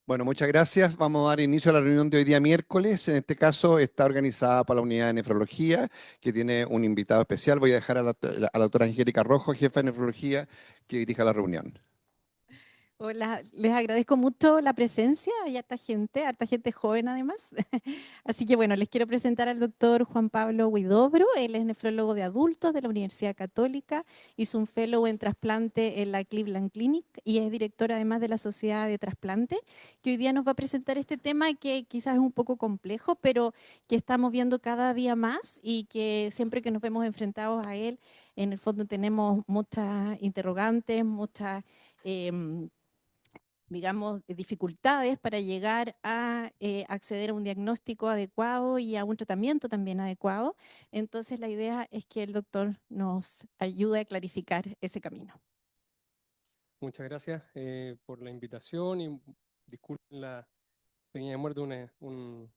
Bueno, muchas gracias. Vamos a dar inicio a la reunión de hoy día miércoles. En este caso está organizada por la unidad de nefrología, que tiene un invitado especial. Voy a dejar a la doctora Angélica Rojo, jefa de nefrología, que dirija la reunión. Hola, les agradezco mucho la presencia, hay harta gente joven además. Así que bueno, les quiero presentar al doctor Juan Pablo Huidobro, él es nefrólogo de adultos de la Universidad Católica, hizo un fellow en trasplante en la Cleveland Clinic y es director además de la Sociedad de Trasplante, que hoy día nos va a presentar este tema que quizás es un poco complejo, pero que estamos viendo cada día más y que siempre que nos vemos enfrentados a él, en el fondo tenemos muchas interrogantes, muchas digamos, dificultades para llegar a acceder a un diagnóstico adecuado y a un tratamiento también adecuado. Entonces, la idea es que el doctor nos ayude a clarificar ese camino. Muchas gracias por la invitación y disculpen la pequeña muerte, un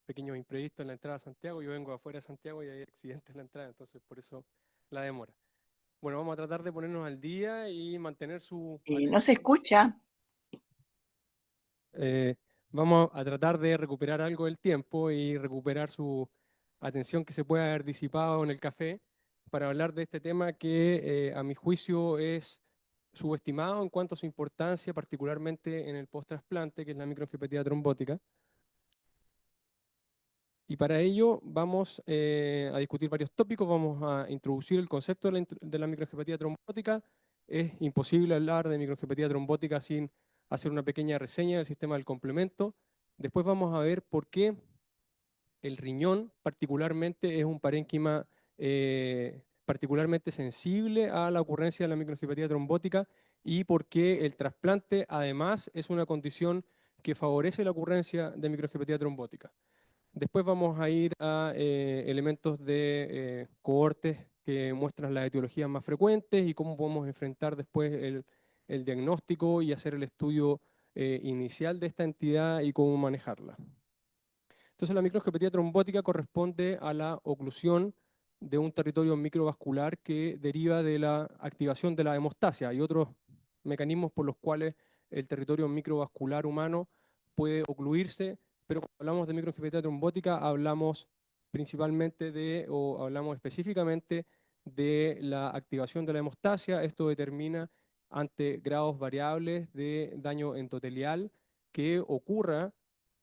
pequeño imprevisto en la entrada a Santiago. Yo vengo afuera de Santiago y hay accidentes en la entrada, entonces por eso la demora. Bueno, vamos a tratar de ponernos al día y mantener su No se atención. escucha. Eh, Vamos a tratar de recuperar algo del tiempo y recuperar su atención que se puede haber disipado en el café para hablar de este tema que a mi juicio es subestimado en cuanto a su importancia, particularmente en el post-trasplante, que es la microangiopatía trombótica. Y para ello vamos a discutir varios tópicos, vamos a introducir el concepto de la microangiopatía trombótica. Es imposible hablar de microangiopatía trombótica sin hacer una pequeña reseña del sistema del complemento. Después vamos a ver por qué el riñón particularmente es un parénquima particularmente sensible a la ocurrencia de la microangiopatía trombótica y por qué el trasplante además es una condición que favorece la ocurrencia de microangiopatía trombótica. Después vamos a ir a elementos de cohortes que muestran las etiologías más frecuentes y cómo podemos enfrentar después el diagnóstico y hacer el estudio inicial de esta entidad y cómo manejarla. Entonces la microangiopatía trombótica corresponde a la oclusión de un territorio microvascular que deriva de la activación de la hemostasia y otros mecanismos por los cuales el territorio microvascular humano puede ocluirse, pero cuando hablamos de microangiopatía trombótica hablamos principalmente o hablamos específicamente de la activación de la hemostasia. Esto determina ante grados variables de daño endotelial que ocurra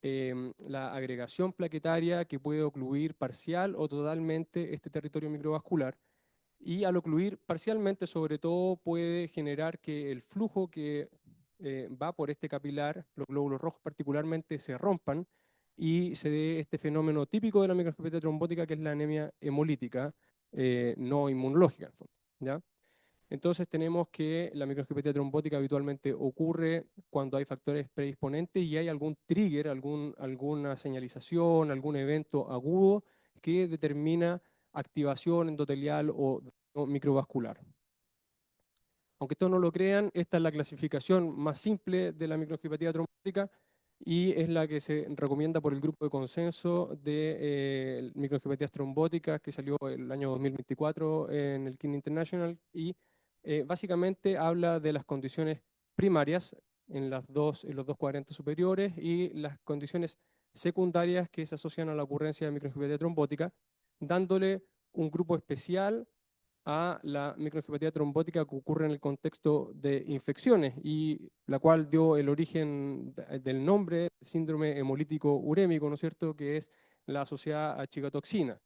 la agregación plaquetaria que puede ocluir parcial o totalmente este territorio microvascular. Y al ocluir parcialmente, sobre todo, puede generar que el flujo que va por este capilar, los glóbulos rojos particularmente, se rompan y se dé este fenómeno típico de la microangiopatía trombótica, que es la anemia hemolítica no inmunológica, en el fondo, ¿ya? Entonces tenemos que la microangiopatía trombótica habitualmente ocurre cuando hay factores predisponentes y hay algún trigger, alguna señalización, algún evento agudo que determina activación endotelial o microvascular. Aunque todos no lo crean, esta es la clasificación más simple de la microangiopatía trombótica y es la que se recomienda por el grupo de consenso de microangiopatías trombóticas que salió el año 2024 en el Kidney International y básicamente habla de las condiciones primarias en los dos cuadrantes superiores y las condiciones secundarias que se asocian a la ocurrencia de microangiopatía trombótica, dándole un grupo especial a la microangiopatía trombótica que ocurre en el contexto de infecciones y la cual dio el origen del nombre síndrome hemolítico urémico, ¿no es cierto?, que es la asociada a chicatoxina,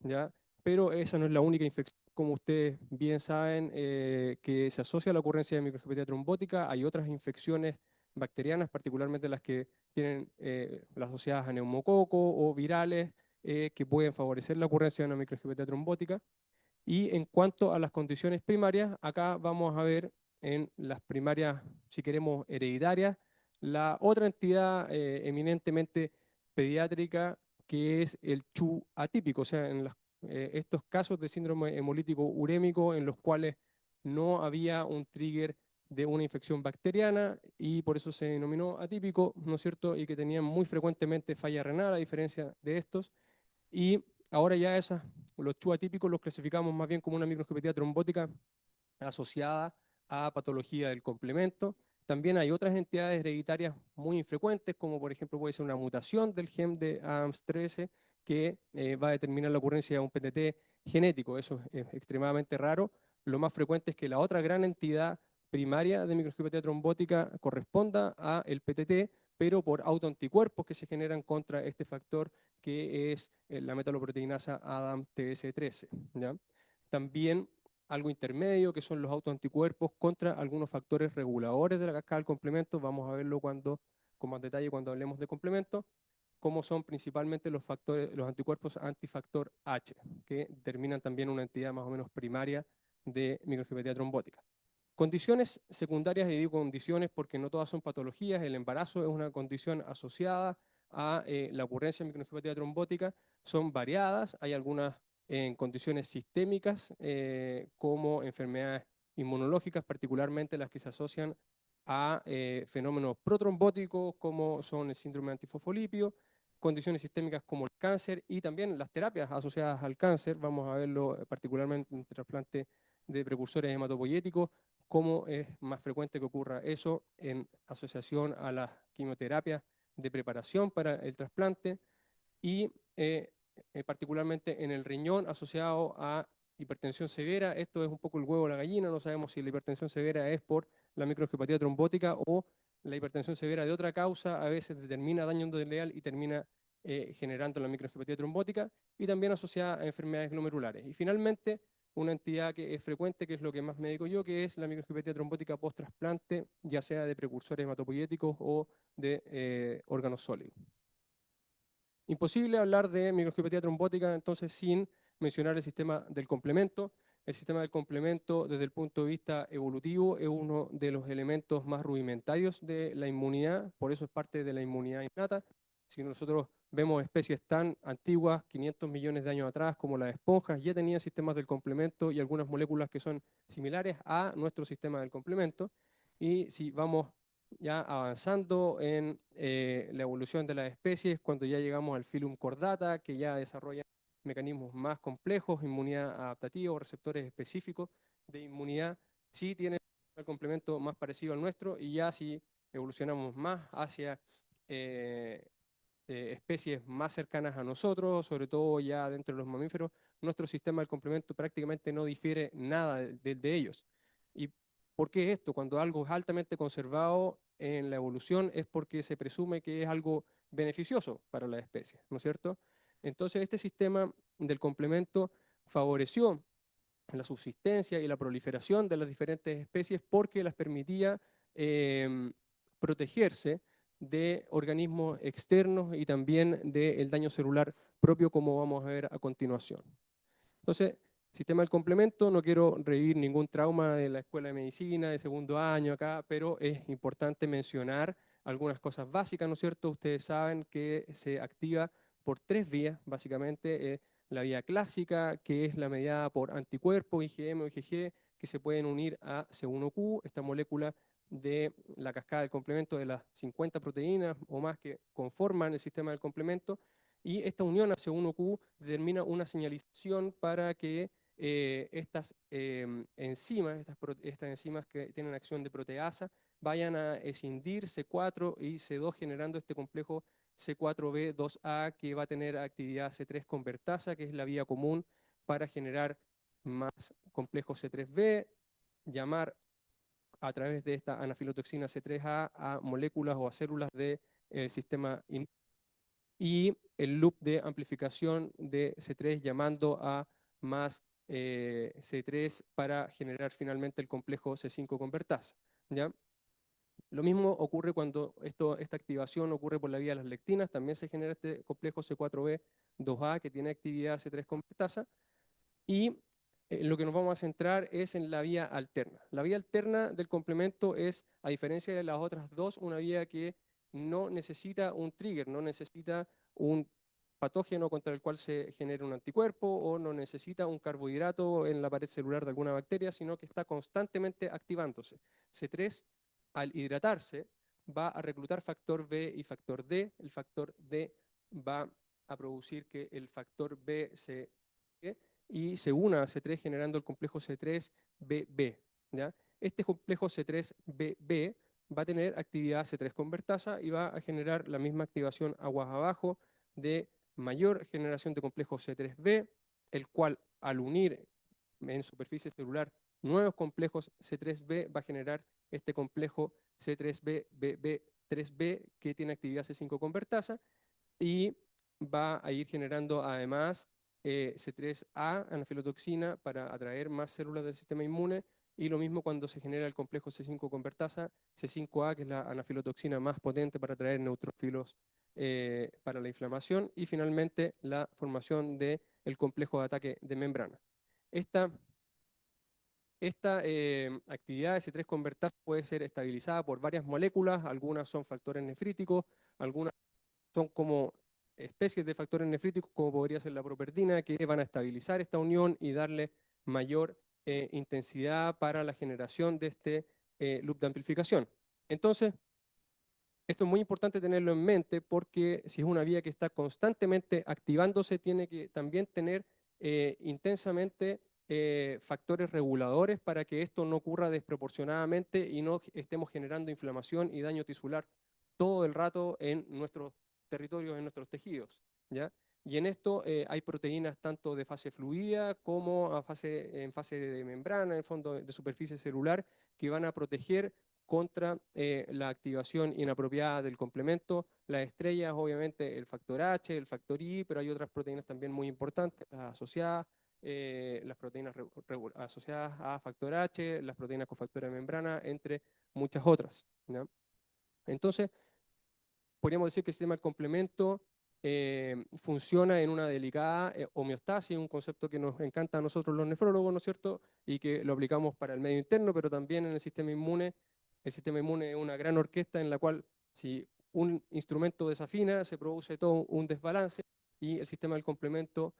¿ya? Pero esa no es la única infección, como ustedes bien saben, que se asocia a la ocurrencia de microangiopatía trombótica. Hay otras infecciones bacterianas, particularmente las que tienen las asociadas a neumococo o virales, que pueden favorecer la ocurrencia de una microangiopatía trombótica. Y en cuanto a las condiciones primarias, acá vamos a ver en las primarias, si queremos, hereditarias, la otra entidad eminentemente pediátrica que es el CHU atípico, o sea, en estos casos de síndrome hemolítico urémico en los cuales no había un trigger de una infección bacteriana y por eso se denominó atípico, ¿no es cierto? Y que tenían muy frecuentemente falla renal a diferencia de estos. Y ahora ya los CHU atípicos los clasificamos más bien como una microangiopatía trombótica asociada a patología del complemento, También hay otras entidades hereditarias muy infrecuentes, como por ejemplo puede ser una mutación del gen de ADAMS13 que va a determinar la ocurrencia de un PTT genético. Eso es extremadamente raro. Lo más frecuente es que la otra gran entidad primaria de microangiopatía trombótica corresponda a el PTT, pero por autoanticuerpos que se generan contra este factor que es la metaloproteinasa ADAMTS13, ¿ya? También algo intermedio, que son los autoanticuerpos contra algunos factores reguladores de la cascada del complemento. Vamos a verlo con más detalle cuando hablemos de complemento, como son principalmente los anticuerpos antifactor H, que determinan también una entidad más o menos primaria de microangiopatía trombótica. Condiciones secundarias, y digo condiciones porque no todas son patologías. El embarazo es una condición asociada a la ocurrencia de microangiopatía trombótica. Son variadas, hay algunas en condiciones sistémicas, como enfermedades inmunológicas, particularmente las que se asocian a fenómenos protrombóticos, como son el síndrome de antifosfolipio, condiciones sistémicas como el cáncer y también las terapias asociadas al cáncer. Vamos a verlo particularmente en trasplante de precursores hematopoyéticos, cómo es más frecuente que ocurra eso en asociación a las quimioterapias de preparación para el trasplante y particularmente en el riñón asociado a hipertensión severa. Esto es un poco el huevo o la gallina, no sabemos si la hipertensión severa es por la microangiopatía trombótica o la hipertensión severa de otra causa, a veces determina daño endotelial y termina generando la microangiopatía trombótica, y también asociada a enfermedades glomerulares. Y finalmente, una entidad que es frecuente, que es lo que más me dedico yo, que es la microangiopatía trombótica post-trasplante, ya sea de precursores hematopoyéticos o de órganos sólidos. Imposible hablar de microangiopatía trombótica entonces sin mencionar el sistema del complemento. El sistema del complemento, desde el punto de vista evolutivo, es uno de los elementos más rudimentarios de la inmunidad, por eso es parte de la inmunidad innata. Si nosotros vemos especies tan antiguas, 500 millones de años atrás, como las esponjas, ya tenían sistemas del complemento y algunas moléculas que son similares a nuestro sistema del complemento. Y si vamos ya avanzando en la evolución de las especies, cuando ya llegamos al Phylum Chordata, que ya desarrolla mecanismos más complejos, inmunidad adaptativa o receptores específicos de inmunidad, sí tienen el complemento más parecido al nuestro, y ya si evolucionamos más hacia especies más cercanas a nosotros, sobre todo ya dentro de los mamíferos, nuestro sistema del complemento prácticamente no difiere nada de ellos. ¿Y por qué esto? Cuando algo es altamente conservado en la evolución es porque se presume que es algo beneficioso para la especie, ¿no es cierto? Entonces este sistema del complemento favoreció la subsistencia y la proliferación de las diferentes especies porque las permitía protegerse de organismos externos y también del daño celular propio, como vamos a ver a continuación. Entonces, sistema del complemento, no quiero revivir ningún trauma de la escuela de medicina, de segundo año acá, pero es importante mencionar algunas cosas básicas, ¿no es cierto? Ustedes saben que se activa por 3 vías, básicamente. La vía clásica, que es la mediada por anticuerpos, IgM o IgG, que se pueden unir a C1q, esta molécula de la cascada del complemento de las 50 proteínas o más que conforman el sistema del complemento, y esta unión a C1q determina una señalización para que estas enzimas, estas enzimas que tienen acción de proteasa, vayan a escindir C4 y C2, generando este complejo C4b2a que va a tener actividad C3 convertasa, que es la vía común para generar más complejo C3b, llamar a través de esta anafilotoxina C3a a moléculas o a células del sistema y el loop de amplificación de C3 llamando a más C3 para generar finalmente el complejo C5 convertasa, ¿ya? Lo mismo ocurre cuando esta activación ocurre por la vía de las lectinas, también se genera este complejo C4b2a que tiene actividad C3 convertasa, y lo que nos vamos a centrar es en la vía alterna. La vía alterna del complemento es, a diferencia de las otras dos, una vía que no necesita un trigger, no necesita un patógeno contra el cual se genere un anticuerpo, o no necesita un carbohidrato en la pared celular de alguna bacteria, sino que está constantemente activándose. C3, al hidratarse, va a reclutar factor B y factor D. El factor D va a producir que el factor B se y se una a C3 generando el complejo C3BB, ¿ya? Este complejo C3BB va a tener actividad C3 convertasa y va a generar la misma activación aguas abajo de mayor generación de complejo C3b, el cual al unir en superficie celular nuevos complejos C3b va a generar este complejo C3b, BB3b que tiene actividad C5 convertasa y va a ir generando además C3A, anafilotoxina, para atraer más células del sistema inmune, y lo mismo cuando se genera el complejo C5 convertasa, C5A, que es la anafilotoxina más potente para atraer neutrófilos para la inflamación, y finalmente la formación del complejo de ataque de membrana. Esta actividad de C3 convertasa puede ser estabilizada por varias moléculas, algunas son factores nefríticos, algunas son como especies de factores nefríticos, como podría ser la properdina, que van a estabilizar esta unión y darle mayor intensidad para la generación de este loop de amplificación. Entonces, esto es muy importante tenerlo en mente porque si es una vía que está constantemente activándose, tiene que también tener intensamente factores reguladores para que esto no ocurra desproporcionadamente y no estemos generando inflamación y daño tisular todo el rato en nuestros territorios, en nuestros tejidos, ¿ya? Y en esto hay proteínas tanto de fase fluida como en fase de membrana, en fondo de superficie celular, que van a proteger contra la activación inapropiada del complemento. Las estrellas, obviamente, el factor H, el factor I, pero hay otras proteínas también muy importantes, las asociadas, las proteínas asociadas a factor H, las proteínas cofactoras de membrana, entre muchas otras, ¿no? Entonces, podríamos decir que el sistema del complemento funciona en una delicada homeostasis, un concepto que nos encanta a nosotros los nefrólogos, ¿no es cierto? Y que lo aplicamos para el medio interno, pero también en el sistema inmune. El sistema inmune es una gran orquesta en la cual si un instrumento desafina, se produce todo un desbalance y el sistema del complemento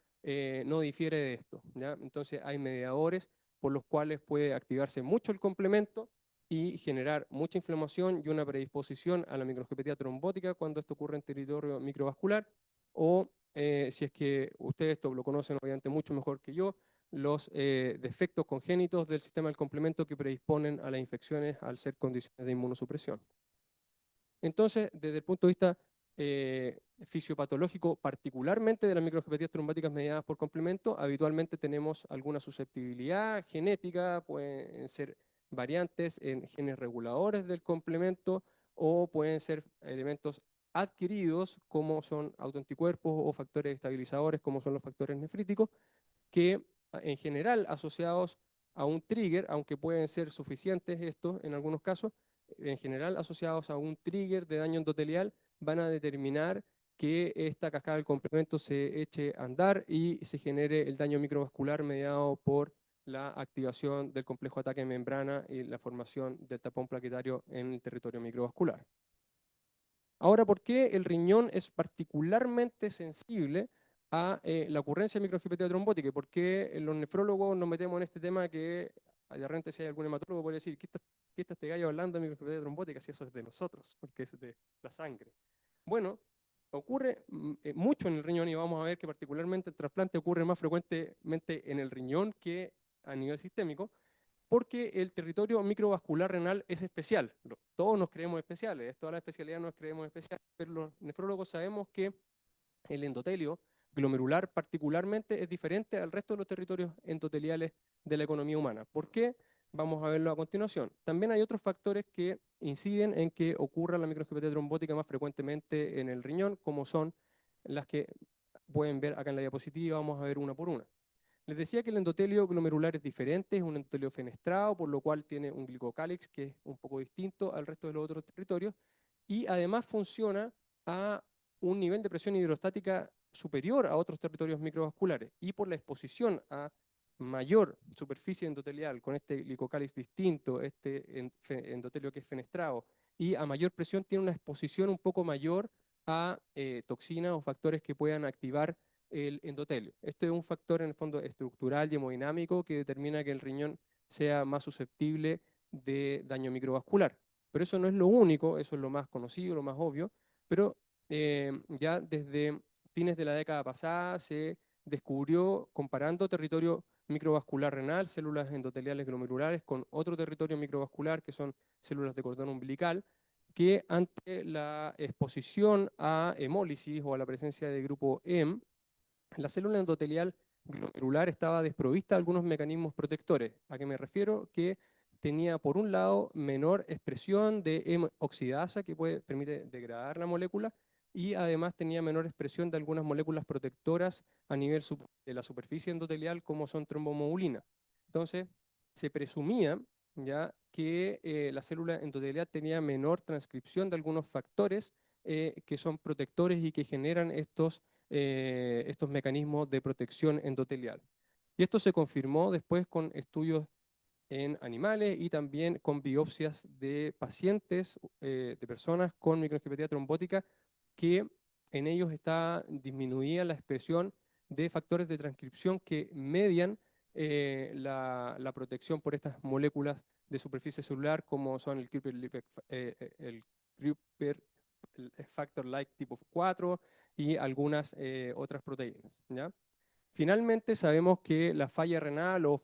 no difiere de esto, ¿ya? Entonces hay mediadores por los cuales puede activarse mucho el complemento y generar mucha inflamación y una predisposición a la microangiopatía trombótica cuando esto ocurre en territorio microvascular, o si es que ustedes esto lo conocen obviamente mucho mejor que yo, los defectos congénitos del sistema del complemento que predisponen a las infecciones al ser condiciones de inmunosupresión. Entonces, desde el punto de vista fisiopatológico, particularmente de las microangiopatías trombóticas mediadas por complemento, habitualmente tenemos alguna susceptibilidad genética, pueden ser variantes en genes reguladores del complemento o pueden ser elementos adquiridos como son autoanticuerpos o factores estabilizadores como son los factores nefríticos, que en general asociados a un trigger, aunque pueden ser suficientes estos en algunos casos, en general asociados a un trigger de daño endotelial, van a determinar que esta cascada del complemento se eche a andar y se genere el daño microvascular mediado por la activación del complejo ataque de membrana y la formación del tapón plaquetario en el territorio microvascular. Ahora, ¿por qué el riñón es particularmente sensible a la ocurrencia de microangiopatía trombótica? ¿Y por qué los nefrólogos nos metemos en este tema que de repente si hay algún hematólogo puede decir, ¿qué está este gallo hablando de microangiopatía trombótica si eso es de nosotros? Porque es de la sangre. Bueno, ocurre mucho en el riñón y vamos a ver que particularmente el trasplante ocurre más frecuentemente en el riñón que a nivel sistémico, porque el territorio microvascular renal es especial. Todos nos creemos especiales, todas las especialidades nos creemos especiales, pero los nefrólogos sabemos que el endotelio glomerular particularmente es diferente al resto de los territorios endoteliales de la economía humana. ¿Por qué? Vamos a verlo a continuación. También hay otros factores que inciden en que ocurra la microangiopatía trombótica más frecuentemente en el riñón, como son las que pueden ver acá en la diapositiva, vamos a ver una por una. Les decía que el endotelio glomerular es diferente, es un endotelio fenestrado, por lo cual tiene un glicocálix que es un poco distinto al resto de los otros territorios, y además funciona a un nivel de presión hidrostática superior a otros territorios microvasculares, y por la exposición a mayor superficie endotelial con este glicocálix distinto, este endotelio que es fenestrado, y a mayor presión tiene una exposición un poco mayor a toxinas o factores que puedan activar el endotelio. Esto es un factor en el fondo estructural y hemodinámico que determina que el riñón sea más susceptible de daño microvascular. Pero eso no es lo único, eso es lo más conocido, lo más obvio, pero ya desde fines de la década pasada se descubrió, comparando territorio microvascular renal, células endoteliales glomerulares con otro territorio microvascular que son células de cordón umbilical, que ante la exposición a hemólisis o a la presencia de grupo EM, la célula endotelial glomerular estaba desprovista de algunos mecanismos protectores. ¿A qué me refiero? Que tenía, por un lado, menor expresión de oxidasa, que permite degradar la molécula, y además tenía menor expresión de algunas moléculas protectoras a nivel de la superficie endotelial, como son trombomodulina. Entonces, se presumía ya que la célula endotelial tenía menor transcripción de algunos factores que son protectores y que generan estos mecanismos de protección endotelial. Y esto se confirmó después con estudios en animales y también con biopsias de pacientes, de personas con microangiopatía trombótica, que en ellos está disminuida la expresión de factores de transcripción que median la protección por estas moléculas de superficie celular, como son el Kupper factor-like tipo 4 y algunas otras proteínas, ¿ya? Finalmente, sabemos que la falla renal o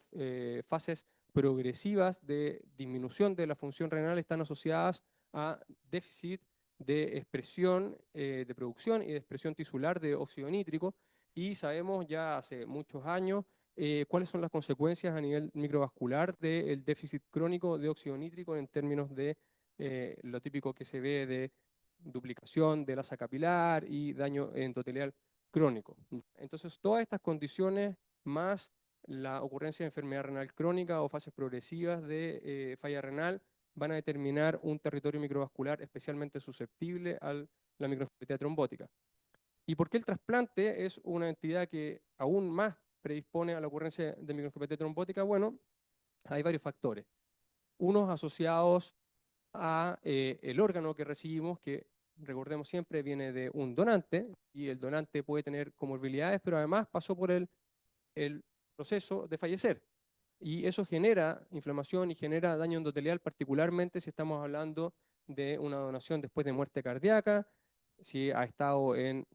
fases progresivas de disminución de la función renal están asociadas a déficit de expresión, de producción y de expresión tisular de óxido nítrico, y sabemos ya hace muchos años cuáles son las consecuencias a nivel microvascular del déficit crónico de óxido nítrico en términos de lo típico que se ve de duplicación de la asa capilar y daño endotelial crónico. Entonces, todas estas condiciones, más la ocurrencia de enfermedad renal crónica o fases progresivas de falla renal, van a determinar un territorio microvascular especialmente susceptible a la microangiopatía trombótica. ¿Y por qué el trasplante es una entidad que aún más predispone a la ocurrencia de microangiopatía trombótica? Bueno, hay varios factores. Unos asociados a el órgano que recibimos, que recordemos siempre viene de un donante, y el donante puede tener comorbilidades, pero además pasó por el proceso de fallecer. Y eso genera inflamación y genera daño endotelial, particularmente si estamos hablando de una donación después de muerte cardíaca, si ha estado en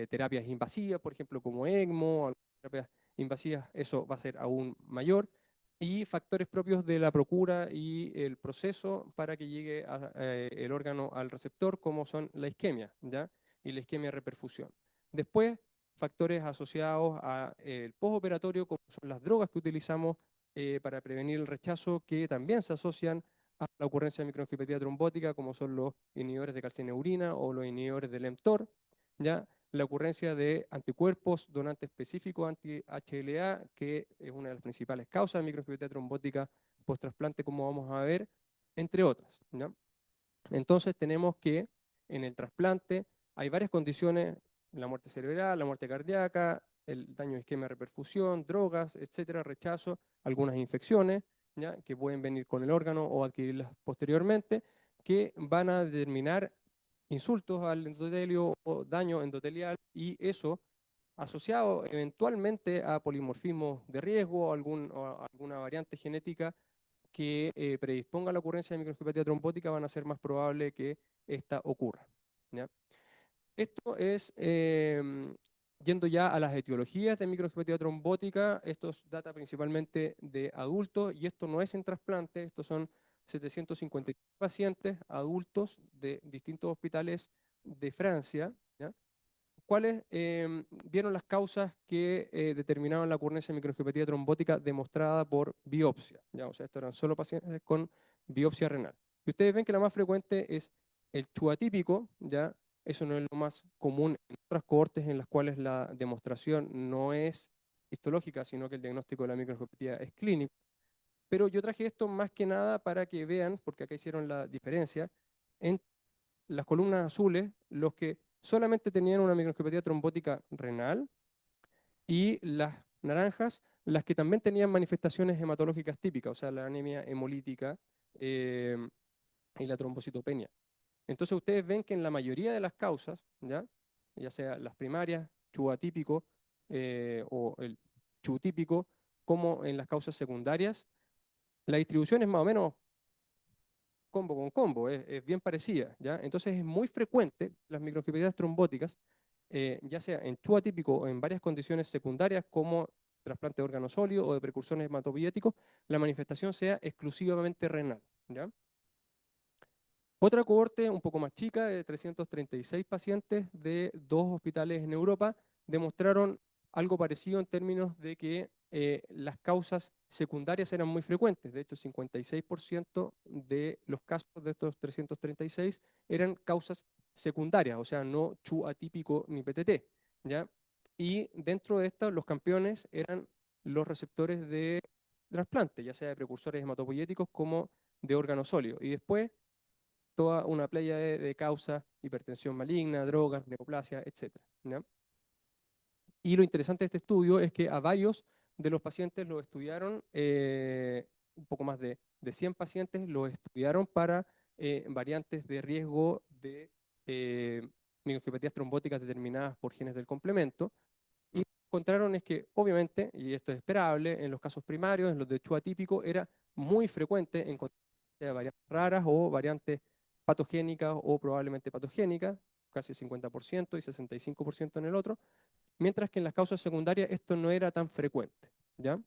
terapias invasivas, por ejemplo, como ECMO, terapias invasivas, eso va a ser aún mayor, y factores propios de la procura y el proceso para que llegue el órgano al receptor, como son la isquemia, ¿ya? Y la isquemia reperfusión. Después, factores asociados al postoperatorio, como son las drogas que utilizamos para prevenir el rechazo, que también se asocian a la ocurrencia de microangiopatía trombótica, como son los inhibidores de calcineurina o los inhibidores del mTOR, ¿ya? La ocurrencia de anticuerpos donantes específicos anti-HLA, que es una de las principales causas de microangiopatía trombótica post-trasplante, como vamos a ver, entre otras, ¿ya? Entonces tenemos que en el trasplante hay varias condiciones: la muerte cerebral, la muerte cardíaca, el daño de isquemia reperfusión, drogas, etcétera, rechazo, algunas infecciones, ¿ya? Que pueden venir con el órgano o adquirirlas posteriormente, que van a determinar insultos al endotelio o daño endotelial, y eso asociado eventualmente a polimorfismo de riesgo o alguna variante genética que predisponga a la ocurrencia de microangiopatía trombótica, van a ser más probable que esta ocurra, ¿ya? Esto es, yendo ya a las etiologías de microangiopatía trombótica, esto data principalmente de adultos, y esto no es en trasplante, estos son 750 pacientes adultos de distintos hospitales de Francia, ¿ya? ¿Cuáles vieron las causas que determinaban la ocurrencia de microangiopatía trombótica demostrada por biopsia, ¿ya? O sea, estos eran solo pacientes con biopsia renal. Y ustedes ven que la más frecuente es el CHU atípico, ¿ya? Eso no es lo más común en otras cohortes en las cuales la demostración no es histológica, sino que el diagnóstico de la microangiopatía es clínico. Pero yo traje esto más que nada para que vean, porque acá hicieron la diferencia, en las columnas azules, los que solamente tenían una microangiopatía trombótica renal, y las naranjas, las que también tenían manifestaciones hematológicas típicas, o sea, la anemia hemolítica y la trombocitopenia. Entonces ustedes ven que en la mayoría de las causas, ya sea las primarias, CHU atípico o el CHU típico, como en las causas secundarias, la distribución es más o menos combo con combo, es bien parecida, ¿ya? Entonces es muy frecuente las microangiopatías trombóticas, ya sea en CHU atípico o en varias condiciones secundarias como trasplante de órganos sólidos o de precursores hematopoyéticos, la manifestación sea exclusivamente renal, ¿ya? Otra cohorte un poco más chica, de 336 pacientes de 2 hospitales en Europa, demostraron algo parecido en términos de que las causas secundarias eran muy frecuentes. De hecho, 56% de los casos de estos 336 eran causas secundarias, o sea, no CHU atípico ni PTT, ¿ya? Y dentro de estas, los campeones eran los receptores de trasplante, ya sea de precursores hematopoyéticos como de órganos sólidos. Y después toda una playa de causas: hipertensión maligna, drogas, neoplasia, etc. ¿Ya? Y lo interesante de este estudio es que a varios de los pacientes los estudiaron, un poco más de 100 pacientes los estudiaron para variantes de riesgo de microangiopatías trombóticas determinadas por genes del complemento. Y lo que encontraron es que, obviamente, y esto es esperable, en los casos primarios, en los de CHU atípico, era muy frecuente encontrar variantes raras o variantes patogénicas o probablemente patogénicas, casi el 50% y 65% en el otro, mientras que en las causas secundarias esto no era tan frecuente, ¿ya?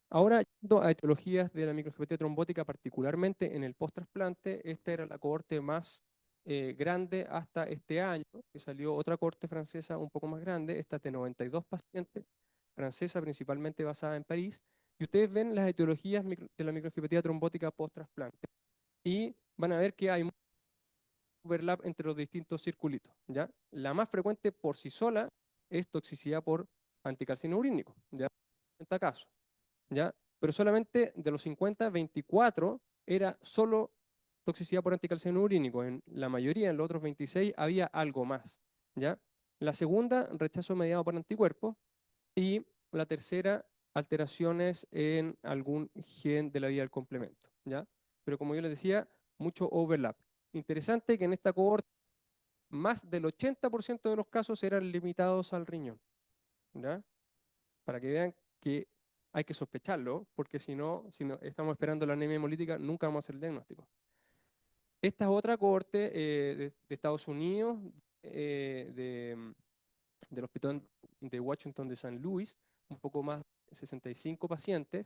Ahora, yendo a etiologías de la microangiopatía trombótica, particularmente en el post-trasplante, esta era la cohorte más grande hasta este año, que salió otra cohorte francesa un poco más grande, esta es de 92 pacientes, francesa principalmente basada en París, y ustedes ven las etiologías de la microangiopatía trombótica post-trasplante, y van a ver que hay mucho overlap entre los distintos circulitos, ¿ya? La más frecuente por sí sola es toxicidad por anticalcinurínico, ¿ya? 50 casos, ¿ya? Pero solamente de los 50, 24 era solo toxicidad por anticalcinurínico. En la mayoría, en los otros 26, había algo más, ¿ya? La segunda, rechazo mediado por anticuerpos. Y la tercera, alteraciones en algún gen de la vía del complemento, ¿ya? Pero como yo les decía, mucho overlap. Interesante que en esta cohorte más del 80% de los casos eran limitados al riñón, ¿ya? Para que vean que hay que sospecharlo, porque si no estamos esperando la anemia hemolítica, nunca vamos a hacer el diagnóstico. Esta es otra cohorte de Estados Unidos, del Hospital de Washington de San Luis, un poco más de 65 pacientes.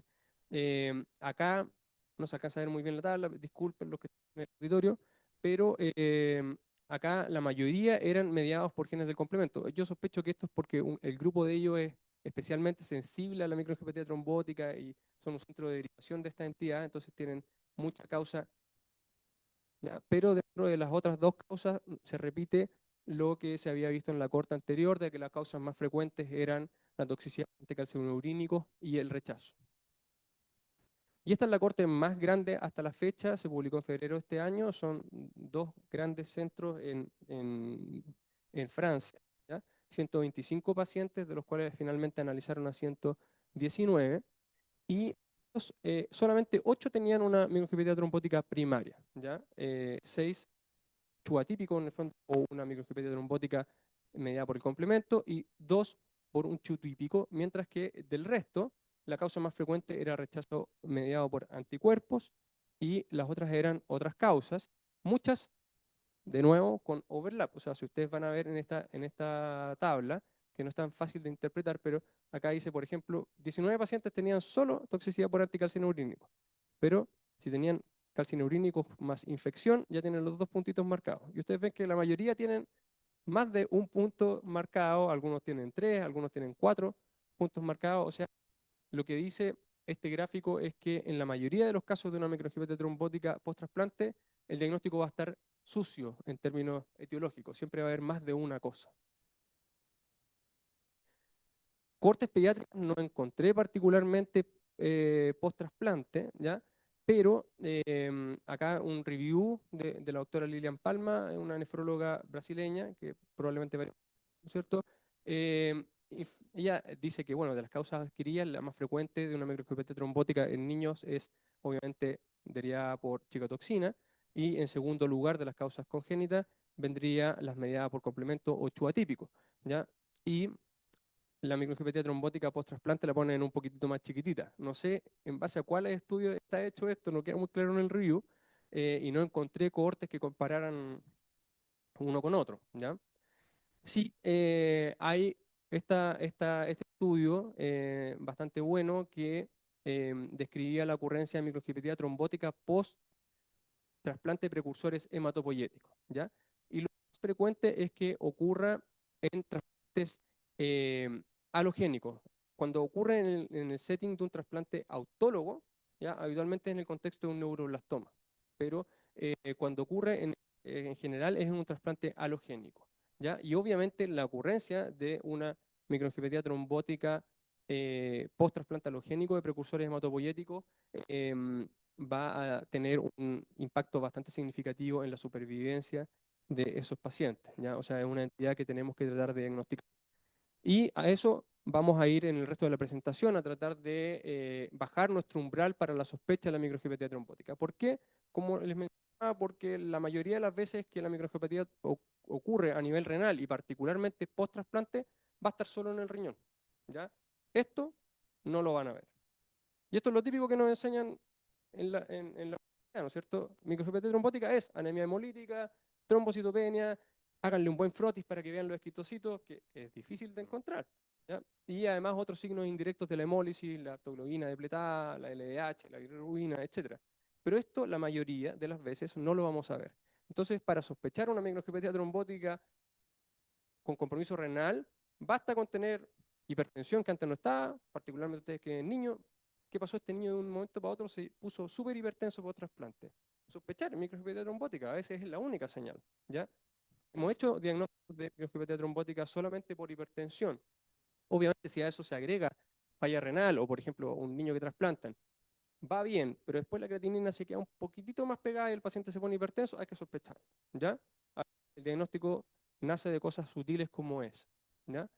Acá no se alcanza a ver muy bien la tabla, disculpen los que están en el auditorio, pero acá la mayoría eran mediados por genes del complemento. Yo sospecho que esto es porque el grupo de ellos es especialmente sensible a la microangiopatía trombótica y son un centro de derivación de esta entidad, entonces tienen mucha causa, ¿ya? Pero dentro de las otras dos causas se repite lo que se había visto en la corte anterior, de que las causas más frecuentes eran la toxicidad ante calcinurínicos y el rechazo. Y esta es la corte más grande hasta la fecha, se publicó en febrero de este año, son 2 grandes centros en Francia, ¿ya? 125 pacientes, de los cuales finalmente analizaron a 119, y solamente 8 tenían una microangiopatía trombótica primaria, ¿ya? 6 CHU atípico en el fondo, o una microangiopatía trombótica mediada por el complemento, y 2 por un CHU típico, mientras que del resto, la causa más frecuente era rechazo mediado por anticuerpos, y las otras eran otras causas, muchas, de nuevo, con overlap. O sea, si ustedes van a ver en esta tabla, que no es tan fácil de interpretar, pero acá dice, por ejemplo, 19 pacientes tenían solo toxicidad por anticalcinurínico, pero si tenían calcinurínicos más infección, ya tienen los 2 puntitos marcados. Y ustedes ven que la mayoría tienen más de un punto marcado, algunos tienen 3, algunos tienen 4 puntos marcados. O sea, lo que dice este gráfico es que en la mayoría de los casos de una microangiopatía trombótica post-trasplante, el diagnóstico va a estar sucio en términos etiológicos. Siempre va a haber más de una cosa. Cortes pediátricas no encontré particularmente post-trasplante, ¿ya? Pero acá un review de la doctora Lilian Palma, una nefróloga brasileña, que probablemente, ¿no es cierto? Ella dice que, bueno, de las causas adquiridas, la más frecuente de una microangiopatía trombótica en niños es, obviamente, derivada por cicotoxina, y en segundo lugar, de las causas congénitas, vendría las mediadas por complemento o CHU atípico, ¿ya? Y la microangiopatía trombótica post-trasplante la ponen un poquitito más chiquitita. No sé en base a cuáles estudios está hecho esto, no queda muy claro en el review, y no encontré cohortes que compararan uno con otro, ¿ya? Sí, hay este estudio bastante bueno que describía la ocurrencia de microangiopatía trombótica post trasplante de precursores hematopoyéticos, ¿ya? Y lo más frecuente es que ocurra en trasplantes alogénicos. Cuando ocurre en el setting de un trasplante autólogo, ¿ya? Habitualmente en el contexto de un neuroblastoma, pero cuando ocurre en general es en un trasplante alogénico, ¿ya? Y obviamente la ocurrencia de una microangiopatía trombótica post-trasplante alogénico de precursores hematopoyéticos va a tener un impacto bastante significativo en la supervivencia de esos pacientes, ¿ya? O sea, es una entidad que tenemos que tratar de diagnosticar. Y a eso vamos a ir en el resto de la presentación a tratar de bajar nuestro umbral para la sospecha de la microangiopatía trombótica. ¿Por qué? Como les mencionaba, porque la mayoría de las veces que la microangiopatía ocurre a nivel renal y particularmente post-trasplante, va a estar solo en el riñón, ¿ya? Esto no lo van a ver. Y esto es lo típico que nos enseñan en la universidad, ¿no es cierto? Microangiopatía trombótica es anemia hemolítica, trombocitopenia, háganle un buen frotis para que vean los esquistocitos, que es difícil de encontrar, ¿ya? Y además otros signos indirectos de la hemólisis, la aptoglobina depletada, la LDH, la bilirrubina, etc. Pero esto la mayoría de las veces no lo vamos a ver. Entonces, para sospechar una microangiopatía trombótica con compromiso renal, basta con tener hipertensión que antes no estaba, particularmente ustedes que en niños. ¿Qué pasó? Este niño de un momento para otro se puso súper hipertenso por trasplante. Sospechar microangiopatía trombótica, a veces es la única señal, ¿ya? Hemos hecho diagnósticos de microangiopatía trombótica solamente por hipertensión. Obviamente, si a eso se agrega falla renal o, por ejemplo, un niño que trasplantan, va bien, pero después la creatinina se queda un poquitito más pegada y el paciente se pone hipertenso, hay que sospechar, ¿ya? El diagnóstico nace de cosas sutiles como es, ¿ya?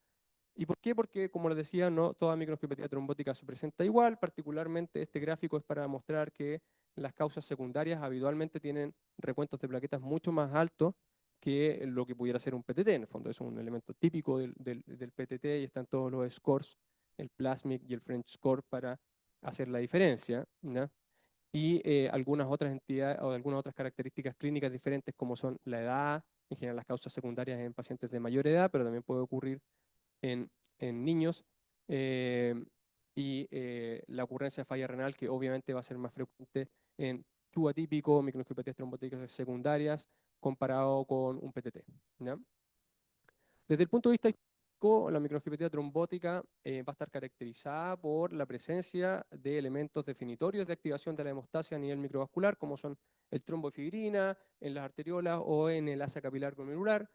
¿Y por qué? Porque, como les decía, no toda microangiopatía trombótica se presenta igual. Particularmente, este gráfico es para mostrar que las causas secundarias habitualmente tienen recuentos de plaquetas mucho más altos que lo que pudiera ser un PTT. En el fondo, es un elemento típico del PTT y están todos los scores, el Plasmic y el French score, para hacer la diferencia, ¿ya? Y algunas otras entidades o algunas otras características clínicas diferentes, como son la edad, en general las causas secundarias en pacientes de mayor edad, pero también puede ocurrir en, en niños, eh, y la ocurrencia de falla renal, que obviamente va a ser más frecuente en TU atípico, microangiopatías trombóticas secundarias, comparado con un PTT, ¿ya? Desde el punto de vista histórico, la microangiopatía trombótica va a estar caracterizada por la presencia de elementos definitorios de activación de la hemostasia a nivel microvascular, como son el trombofibrina en las arteriolas o en el asa capilar glomerular.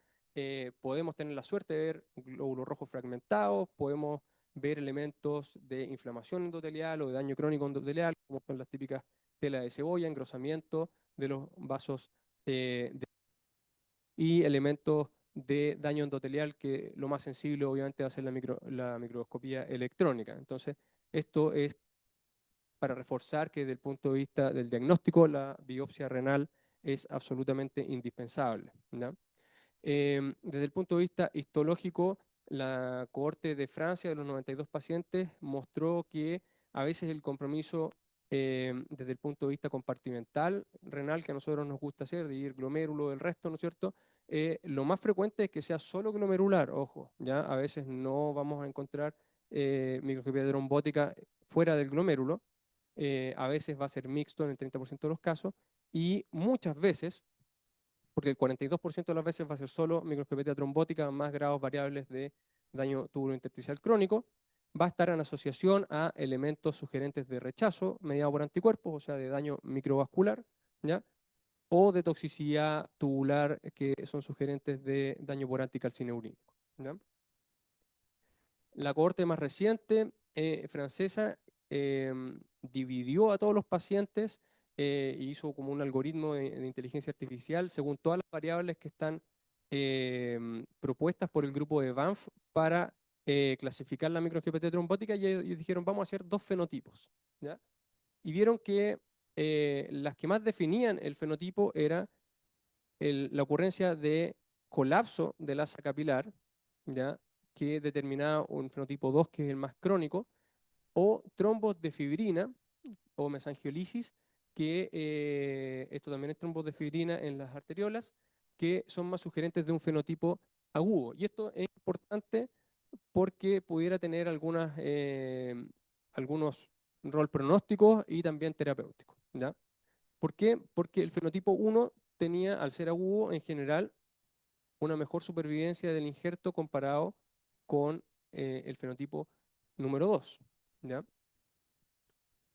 Podemos tener la suerte de ver glóbulos rojos fragmentados, podemos ver elementos de inflamación endotelial o de daño crónico endotelial, como son las típicas telas de cebolla, engrosamiento de los vasos y elementos de daño endotelial, que lo más sensible obviamente va a ser la microscopía electrónica. Entonces, esto es para reforzar que desde el punto de vista del diagnóstico, la biopsia renal es absolutamente indispensable, ¿ya? Desde el punto de vista histológico, la cohorte de Francia de los 92 pacientes mostró que a veces el compromiso desde el punto de vista compartimental renal, que a nosotros nos gusta hacer, de ir glomérulo del resto, ¿no es cierto? Lo más frecuente es que sea solo glomerular, ojo, ¿ya? A veces no vamos a encontrar microangiopatía trombótica fuera del glomérulo, a veces va a ser mixto en el 30% de los casos, y muchas veces, porque el 42% de las veces va a ser solo microangiopatía trombótica, más grados variables de daño tubulointersticial crónico, va a estar en asociación a elementos sugerentes de rechazo mediado por anticuerpos, o sea, de daño microvascular, ¿ya? O de toxicidad tubular, que son sugerentes de daño por anticalcineurínico, ¿ya? La cohorte más reciente, francesa, dividió a todos los pacientes e hizo como un algoritmo de inteligencia artificial según todas las variables que están propuestas por el grupo de Banff para clasificar la microangiopatía trombótica, y ellos dijeron, vamos a hacer dos fenotipos, ¿ya? Y vieron que las que más definían el fenotipo era la ocurrencia de colapso del asa capilar, ¿ya? Que determinaba un fenotipo 2, que es el más crónico, o trombos de fibrina o mesangiolisis, que esto también es trombos de fibrina en las arteriolas, que son más sugerentes de un fenotipo agudo. Y esto es importante porque pudiera tener algunos rol pronósticos y también terapéuticos, ¿ya? ¿Por qué? Porque el fenotipo 1 tenía, al ser agudo, en general, una mejor supervivencia del injerto comparado con el fenotipo número 2, ¿ya?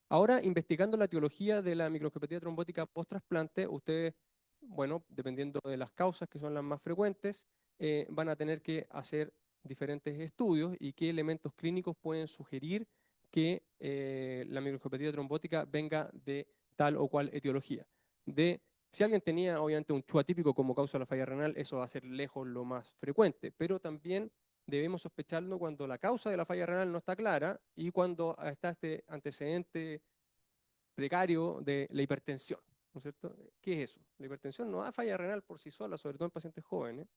Ahora, investigando la etiología de la microangiopatía trombótica post-trasplante, ustedes, bueno, dependiendo de las causas que son las más frecuentes, van a tener que hacer diferentes estudios y qué elementos clínicos pueden sugerir que la microangiopatía trombótica venga de tal o cual etiología. Si alguien tenía, obviamente, un CHU atípico como causa de la falla renal, eso va a ser lejos lo más frecuente, pero también debemos sospecharlo cuando la causa de la falla renal no está clara y cuando está este antecedente precario de la hipertensión, ¿no es cierto? ¿Qué es eso? La hipertensión no da falla renal por sí sola, sobre todo en pacientes jóvenes.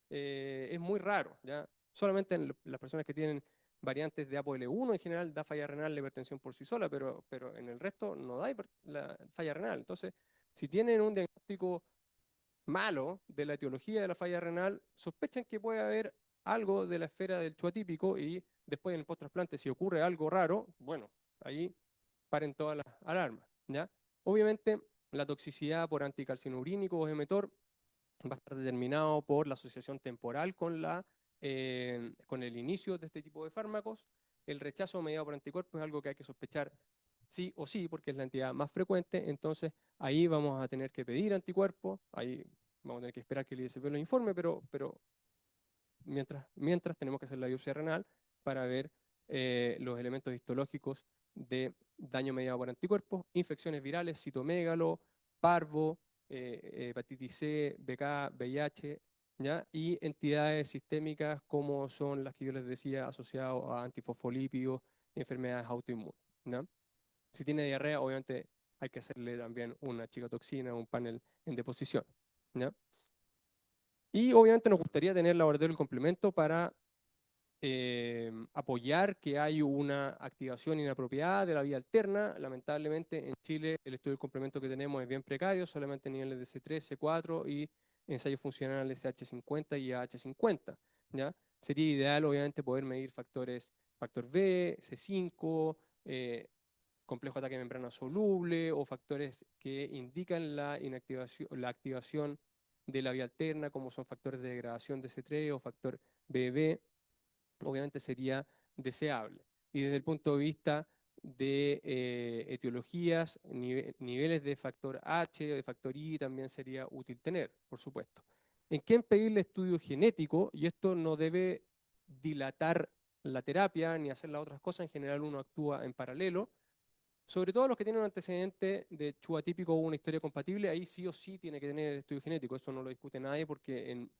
Es muy raro, ¿ya? Solamente en las personas que tienen variantes de ApoL1 en general da falla renal la hipertensión por sí sola, pero en el resto no da la falla renal. Entonces, si tienen un diagnóstico malo de la etiología de la falla renal, sospechan que puede haber algo de la esfera del CHU atípico y después en el post-trasplante, si ocurre algo raro, bueno, ahí paren todas las alarmas, ¿ya? Obviamente, la toxicidad por anticalcinurínico o emetor va a estar determinado por la asociación temporal con el inicio de este tipo de fármacos. El rechazo mediado por anticuerpos es algo que hay que sospechar sí o sí, porque es la entidad más frecuente, entonces ahí vamos a tener que pedir anticuerpos, ahí vamos a tener que esperar que el ISP lo informe, pero mientras tenemos que hacer la biopsia renal para ver los elementos histológicos de daño mediado por anticuerpos, infecciones virales, citomégalo, parvo, hepatitis C, BK, VIH, ¿ya? Y entidades sistémicas como son las que yo les decía asociadas a antifosfolípidos, enfermedades autoinmunes, ¿ya? Si tiene diarrea, obviamente hay que hacerle también una chicotoxina, un panel en deposición, ¿ya? Y obviamente nos gustaría tener laboratorio del complemento para apoyar que hay una activación inapropiada de la vía alterna. Lamentablemente en Chile el estudio del complemento que tenemos es bien precario, solamente niveles de C3, C4 y ensayos funcionales CH50 y AH50, ¿ya? Sería ideal obviamente poder medir factor B, C5, complejo de ataque de membrana soluble o factores que indican la activación de la vía alterna, como son factores de degradación de C3 o factor BB, obviamente sería deseable. Y desde el punto de vista de etiologías, niveles de factor H o de factor I también sería útil tener, por supuesto. ¿En qué pedirle estudio genético? Y esto no debe dilatar la terapia ni hacer las otras cosas, en general uno actúa en paralelo. Sobre todo los que tienen un antecedente de CHU atípico o una historia compatible, ahí sí o sí tiene que tener estudio genético, eso no lo discute nadie porque en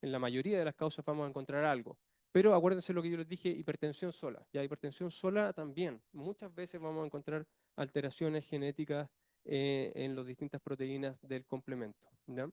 la mayoría de las causas vamos a encontrar algo. Pero acuérdense lo que yo les dije, hipertensión sola. Ya hipertensión sola también. Muchas veces vamos a encontrar alteraciones genéticas en las distintas proteínas del complemento, ¿ya?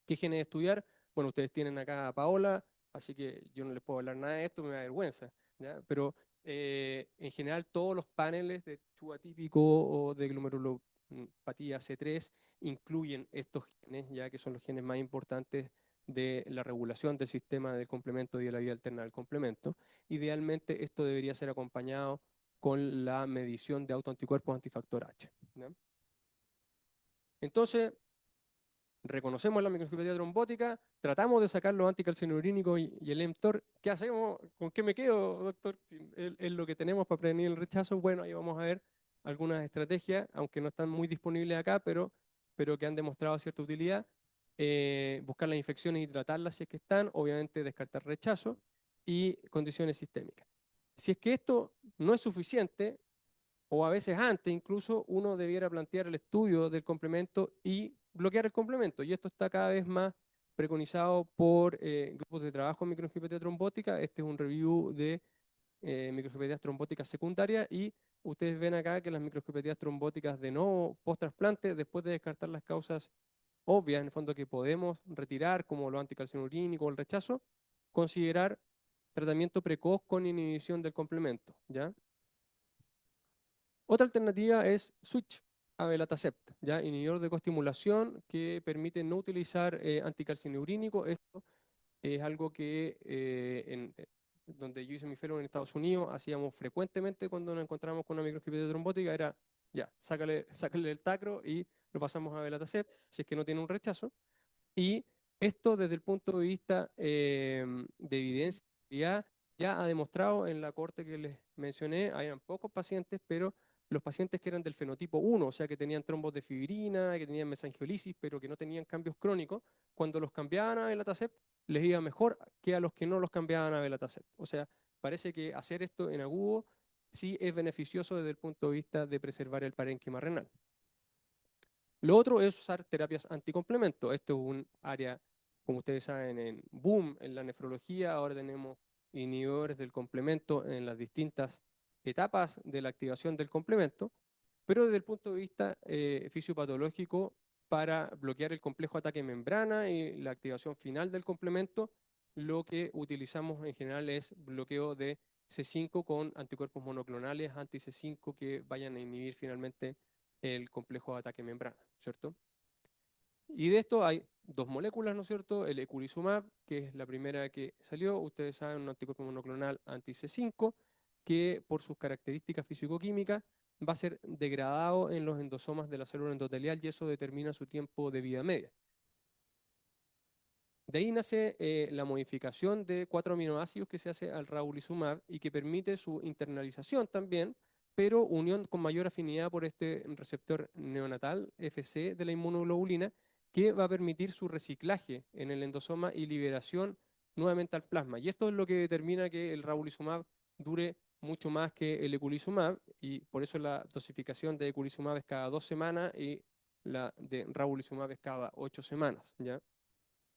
¿Qué genes estudiar? Bueno, ustedes tienen acá a Paola, así que yo no les puedo hablar nada de esto, me da vergüenza, ¿ya? Pero en general todos los paneles de CHU atípico o de glomerulopatía C3 incluyen estos genes, ya que son los genes más importantes de la regulación del sistema del complemento y de la vía alterna del complemento. Idealmente esto debería ser acompañado con la medición de autoanticuerpos antifactor H, ¿ya? Entonces, reconocemos la microangiopatía trombótica, tratamos de sacar los anticalcinurínicos y el mTOR. ¿Qué hacemos? ¿Con qué me quedo, doctor? Es lo que tenemos para prevenir el rechazo. Bueno, ahí vamos a ver algunas estrategias, aunque no están muy disponibles acá, pero que han demostrado cierta utilidad. Buscar las infecciones y tratarlas si es que están, obviamente descartar rechazo y condiciones sistémicas. Si es que esto no es suficiente, o a veces antes incluso, uno debiera plantear el estudio del complemento y bloquear el complemento. Y esto está cada vez más preconizado por grupos de trabajo en microangiopatía trombótica. Este es un review de microangiopatías trombóticas secundarias y ustedes ven acá que las microangiopatías trombóticas de no post-trasplante, después de descartar las causas obvias, en el fondo que podemos retirar, como los anticalcinurínicos o el rechazo, considerar tratamiento precoz con inhibición del complemento, ¿ya? Otra alternativa es switch a belatacept, inhibidor de coestimulación que permite no utilizar anticalcinurínico. Esto es algo que donde yo hice mi fellow en Estados Unidos, hacíamos frecuentemente cuando nos encontramos con una microescopía trombótica, era ya, sácale el tacro y lo pasamos a Belatacep, si es que no tiene un rechazo. Y esto desde el punto de vista de evidencia ya ha demostrado en la corte que les mencioné, habían pocos pacientes, pero los pacientes que eran del fenotipo 1, o sea que tenían trombos de fibrina, que tenían mesangiolisis, pero que no tenían cambios crónicos, cuando los cambiaban a Belatacept les iba mejor que a los que no los cambiaban a Belatacept. O sea, parece que hacer esto en agudo sí es beneficioso desde el punto de vista de preservar el parénquima renal. Lo otro es usar terapias anticomplemento. Esto es un área, como ustedes saben, en boom en la nefrología. Ahora tenemos inhibidores del complemento en las distintas etapas de la activación del complemento, pero desde el punto de vista fisiopatológico, para bloquear el complejo ataque membrana y la activación final del complemento, lo que utilizamos en general es bloqueo de C5 con anticuerpos monoclonales anti-C5 que vayan a inhibir finalmente el complejo de ataque membrana, ¿cierto? Y de esto hay dos moléculas, ¿no es cierto? El eculizumab, que es la primera que salió, ustedes saben, un anticuerpo monoclonal anti-C5, que por sus características físico-químicas va a ser degradado en los endosomas de la célula endotelial y eso determina su tiempo de vida media. De ahí nace la modificación de 4 aminoácidos que se hace al ravulizumab y que permite su internalización también, pero unión con mayor afinidad por este receptor neonatal, FC, de la inmunoglobulina, que va a permitir su reciclaje en el endosoma y liberación nuevamente al plasma. Y esto es lo que determina que el ravulizumab dure mucho más que el eculizumab, y por eso la dosificación de eculizumab es cada 2 semanas y la de ravulizumab es cada 8 semanas, ¿ya?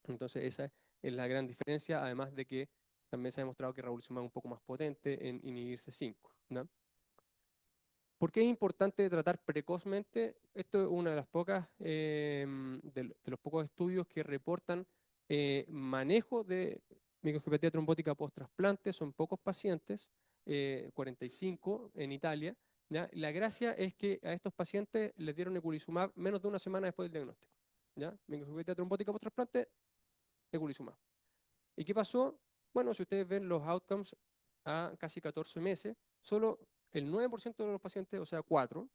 Entonces esa es la gran diferencia, además de que también se ha demostrado que ravulizumab es un poco más potente en inhibir C5, ¿no? ¿Por qué es importante tratar precozmente? Esto es una de las pocas, de los pocos estudios que reportan manejo de microangiopatía trombótica post-trasplante. Son pocos pacientes, 45 en Italia, ¿ya? La gracia es que a estos pacientes les dieron eculizumab menos de una semana después del diagnóstico, ¿ya? Microangiopatía trombótica post-trasplante, eculizumab. ¿Y qué pasó? Bueno, si ustedes ven los outcomes a casi 14 meses, solo el 9% de los pacientes, o sea, 4,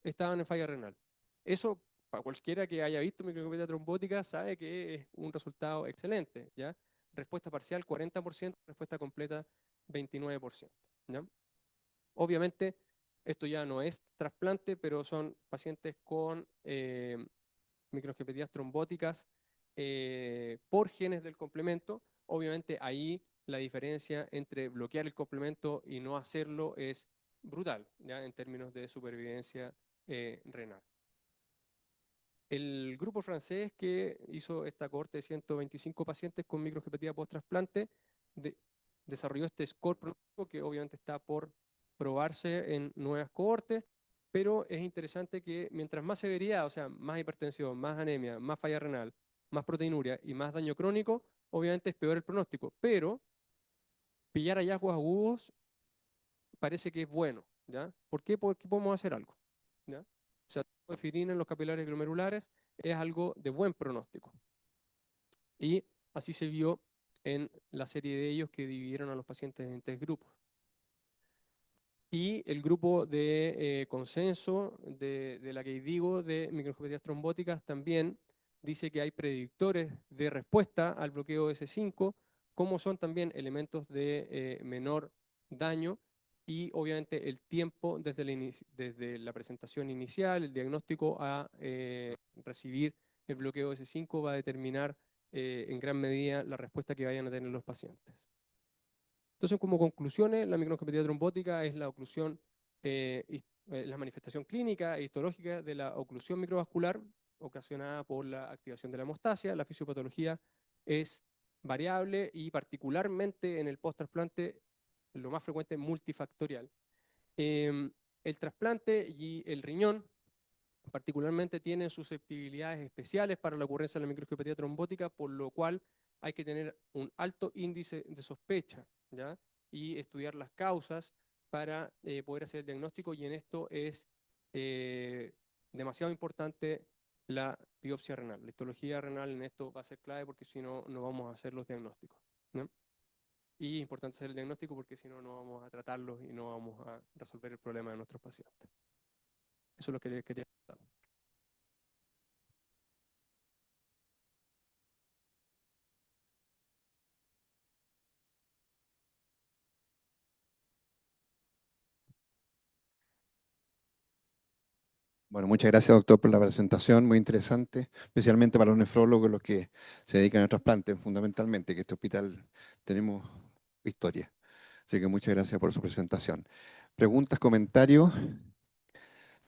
estaban en falla renal. Eso, para cualquiera que haya visto microangiopatía trombótica, sabe que es un resultado excelente, ¿ya? Respuesta parcial 40%, respuesta completa 29%, ¿ya? Obviamente, esto ya no es trasplante, pero son pacientes con microangiopatías trombóticas por genes del complemento. Obviamente ahí la diferencia entre bloquear el complemento y no hacerlo es brutal, ¿ya? En términos de supervivencia renal. El grupo francés que hizo esta cohorte de 125 pacientes con microangiopatía post-trasplante desarrolló este score pronóstico que obviamente está por probarse en nuevas cohortes, pero es interesante que mientras más severidad, o sea, más hipertensión, más anemia, más falla renal, más proteinuria y más daño crónico, obviamente es peor el pronóstico, pero pillar hallazgos agudos parece que es bueno, ¿ya? ¿Por qué? Porque podemos hacer algo, ¿ya? O sea, efirina en los capilares glomerulares es algo de buen pronóstico. Y así se vio en la serie de ellos que dividieron a los pacientes en 3 grupos. Y el grupo de consenso de la que digo de microangiopatías trombóticas también dice que hay predictores de respuesta al bloqueo de S5, como son también elementos de menor daño y obviamente el tiempo desde la presentación inicial, el diagnóstico a recibir el bloqueo de S5 va a determinar en gran medida la respuesta que vayan a tener los pacientes. Entonces, como conclusiones, la microangiopatía trombótica es la oclusión, la manifestación clínica e histológica de la oclusión microvascular ocasionada por la activación de la hemostasia. La fisiopatología es variable y particularmente en el post-trasplante, lo más frecuente, multifactorial. El trasplante y el riñón particularmente tienen susceptibilidades especiales para la ocurrencia de la microangiopatía trombótica, por lo cual hay que tener un alto índice de sospecha, ¿ya? Y estudiar las causas para poder hacer el diagnóstico, y en esto es demasiado importante la biopsia renal. La histología renal en esto va a ser clave porque si no, no vamos a hacer los diagnósticos, ¿no? Y es importante hacer el diagnóstico porque si no, no vamos a tratarlos y no vamos a resolver el problema de nuestros pacientes. Eso es lo que les quería contar. Bueno, muchas gracias, doctor, por la presentación, muy interesante, especialmente para los nefrólogos, los que se dedican a trasplantes, fundamentalmente, que este hospital tenemos historia. Así que muchas gracias por su presentación. Preguntas, comentarios.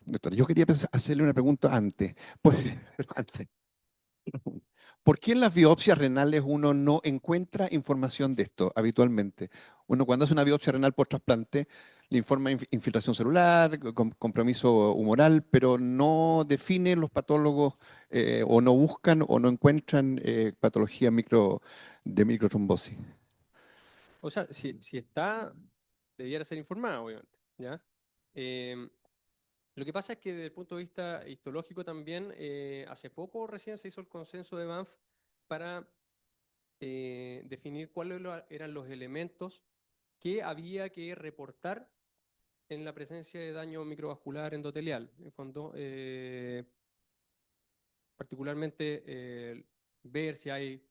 Doctor, yo quería hacerle una pregunta antes. Pero antes. ¿Por qué en las biopsias renales uno no encuentra información de esto habitualmente? Uno cuando hace una biopsia renal por trasplante le informa infiltración celular, compromiso humoral, pero no definen los patólogos o no buscan o no encuentran patología de microtrombosis. O sea, si está, debiera ser informado, obviamente, ¿ya? Em, lo que pasa es que desde el punto de vista histológico también, hace poco recién se hizo el consenso de Banff para definir cuáles eran los elementos que había que reportar en la presencia de daño microvascular endotelial. En fondo, particularmente ver si hay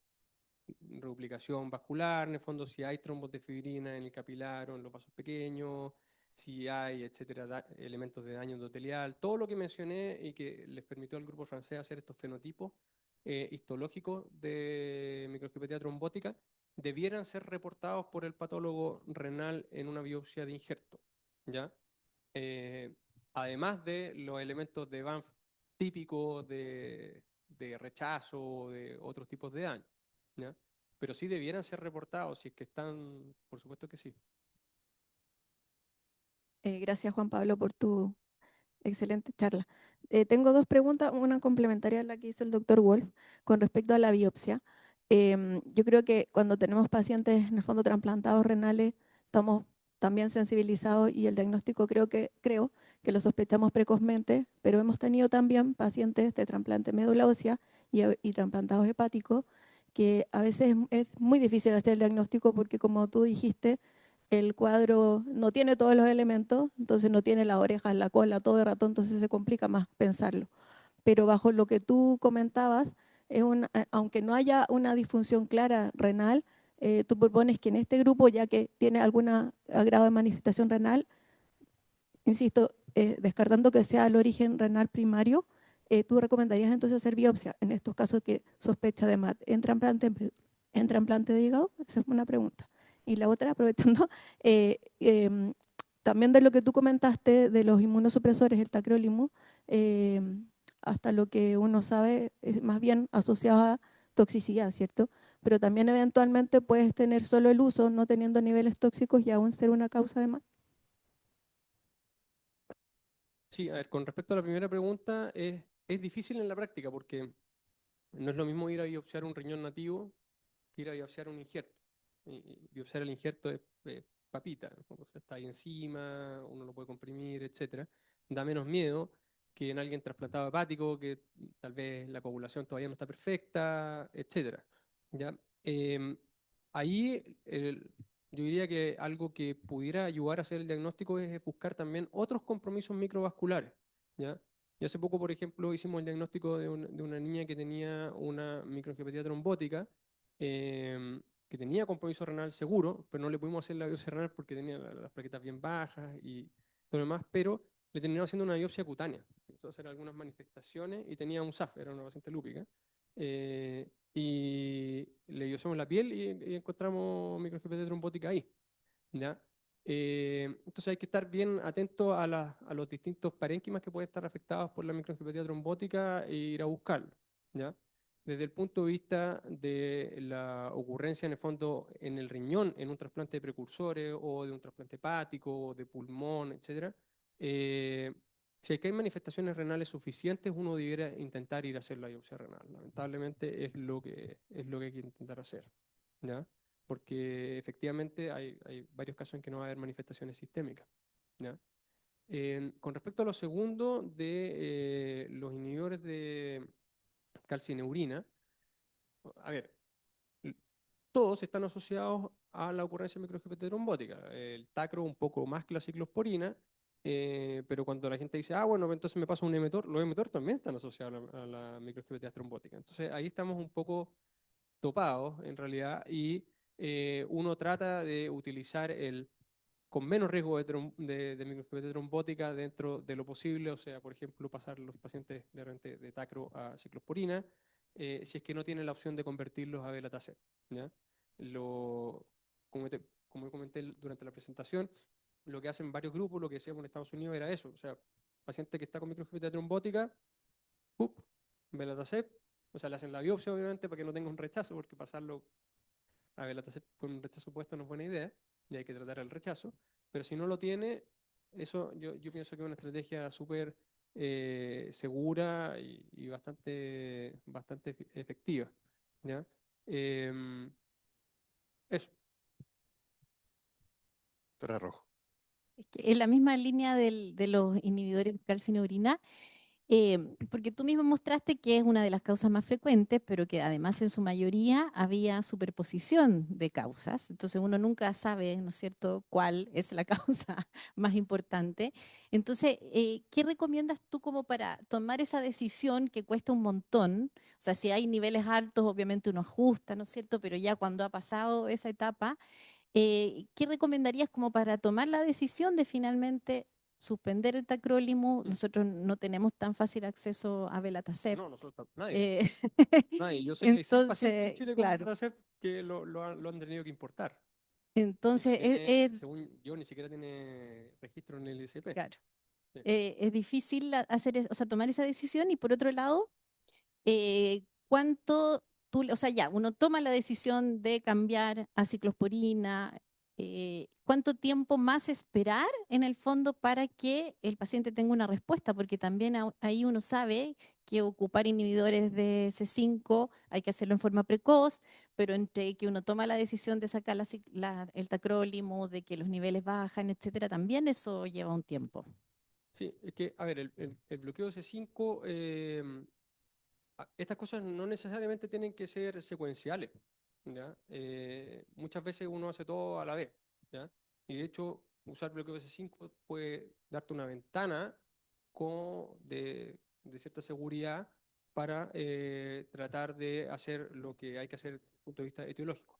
reduplicación vascular, en el fondo si hay trombos de fibrina en el capilar o en los vasos pequeños, si hay, etcétera, elementos de daño endotelial, todo lo que mencioné y que les permitió al grupo francés hacer estos fenotipos histológicos de microangiopatía trombótica, debieran ser reportados por el patólogo renal en una biopsia de injerto, ¿ya? Eh, Además de los elementos de Banff típicos de rechazo o de otros tipos de daño, ¿ya? Pero sí debieran ser reportados, si es que están, por supuesto que sí. Gracias, Juan Pablo, por tu excelente charla. Tengo dos preguntas, una complementaria a la que hizo el doctor Wolf con respecto a la biopsia. Yo creo que cuando tenemos pacientes en el fondo trasplantados renales, estamos también sensibilizados y el diagnóstico creo que lo sospechamos precozmente, pero hemos tenido también pacientes de trasplante médula ósea y trasplantados hepáticos que a veces es muy difícil hacer el diagnóstico porque, como tú dijiste, el cuadro no tiene todos los elementos, entonces no tiene las orejas, la cola, todo el rato, entonces se complica más pensarlo. Pero bajo lo que tú comentabas, aunque no haya una disfunción clara renal, tú propones que en este grupo, ya que tiene alguna grado de manifestación renal, insisto, descartando que sea el origen renal primario, tú recomendarías entonces hacer biopsia en estos casos que sospecha de MAT en trasplante de hígado. Esa es una pregunta. Y la otra, aprovechando, eh, em, también de lo que tú comentaste de los inmunosupresores, el tacrolimus, hasta lo que uno sabe es más bien asociado a toxicidad, ¿cierto? Pero también eventualmente puedes tener solo el uso, no teniendo niveles tóxicos y aún ser una causa de MAT. Sí, a ver, con respecto a la primera pregunta, es difícil en la práctica porque no es lo mismo ir a biopsiar un riñón nativo que ir a biopsiar un injerto. Y biopsiar el injerto es papita, o sea, está ahí encima, uno lo puede comprimir, etcétera. Da menos miedo que en alguien trasplantado hepático, que tal vez la coagulación todavía no está perfecta, etcétera. ¿Ya? Em, Ahí yo diría que algo que pudiera ayudar a hacer el diagnóstico es buscar también otros compromisos microvasculares. ¿Ya? Y hace poco, por ejemplo, hicimos el diagnóstico de una niña que tenía una microangiopatía trombótica, que tenía compromiso renal seguro, pero no le pudimos hacer la biopsia renal porque tenía las plaquetas bien bajas y lo demás, pero le terminamos haciendo una biopsia cutánea. Entonces eran algunas manifestaciones y tenía un SAF, era una paciente lúpica. Y le biopsiamos la piel y encontramos microangiopatía trombótica ahí, ¿ya? Entonces hay que estar bien atento a los distintos parénquimas que pueden estar afectados por la microangiopatía trombótica e ir a buscarlo, ¿ya? Desde el punto de vista de la ocurrencia en el fondo en el riñón, en un trasplante de precursores o de un trasplante hepático o de pulmón, etcétera, eh, si es que hay manifestaciones renales suficientes, uno debiera intentar ir a hacer la biopsia renal. Lamentablemente es lo que hay que intentar hacer, ¿ya? Porque efectivamente hay varios casos en que no va a haber manifestaciones sistémicas, ¿ya? Con respecto a lo segundo de los inhibidores calcineurina. A ver, todos están asociados a la ocurrencia de microangiopatía trombótica. El tacro un poco más que la ciclosporina, pero cuando la gente dice, ah, bueno, entonces me pasa un emetor, los emetores también están asociados a la microangiopatía trombótica. Entonces ahí estamos un poco topados en realidad y uno trata de utilizar con menos riesgo de microangiopatía trombótica dentro de lo posible, o sea, por ejemplo, pasar los pacientes de tacro a ciclosporina, si es que no tienen la opción de convertirlos a belatacet, ¿ya? Lo, como comenté durante la presentación, lo que hacen varios grupos, lo que decíamos en Estados Unidos era eso, o sea, paciente que está con microangiopatía trombótica, ¡pup! Belatacet, o sea, le hacen la biopsia obviamente para que no tenga un rechazo, porque pasarlo a belatacet con un rechazo puesto no es buena idea, y hay que tratar el rechazo, pero si no lo tiene, eso yo pienso que es una estrategia súper segura y bastante efectiva, ¿ya? Em, eso. Doctora Rojo. Es que en la misma línea de los inhibidores de calcineurina, porque tú mismo mostraste que es una de las causas más frecuentes, pero que además en su mayoría había superposición de causas. Entonces uno nunca sabe, ¿no es cierto?, cuál es la causa más importante. Entonces, ¿qué recomiendas tú como para tomar esa decisión que cuesta un montón? O sea, si hay niveles altos, obviamente uno ajusta, ¿no es cierto? Pero ya cuando ha pasado esa etapa, ¿qué recomendarías como para tomar la decisión de finalmente suspender el tacrolimus? Mm. Nosotros no tenemos tan fácil acceso a belatacep. No, nosotros, nadie, Eh, nadie. Yo sé que hay 6 pacientes en entonces, Chile con claro, belatacet que lo han tenido que importar. Porque entonces según yo, ni siquiera tiene registro en el ISP. claro, Sí. es difícil hacer, o sea, tomar esa decisión y por otro lado, ¿cuánto tú, o sea, ya, uno toma la decisión de cambiar a ciclosporina, ¿cuánto tiempo más esperar en el fondo para que el paciente tenga una respuesta? Porque también ahí uno sabe que ocupar inhibidores de C5 hay que hacerlo en forma precoz, pero entre que uno toma la decisión de sacar el tacrolimus, de que los niveles bajan, etcétera, también eso lleva un tiempo. Sí, es que, a ver, el bloqueo C5, estas cosas no necesariamente tienen que ser secuenciales, ¿ya? Muchas veces uno hace todo a la vez, ¿ya? Y de hecho, usar bloqueo C5 puede darte una ventana de cierta seguridad para tratar de hacer lo que hay que hacer desde el punto de vista etiológico.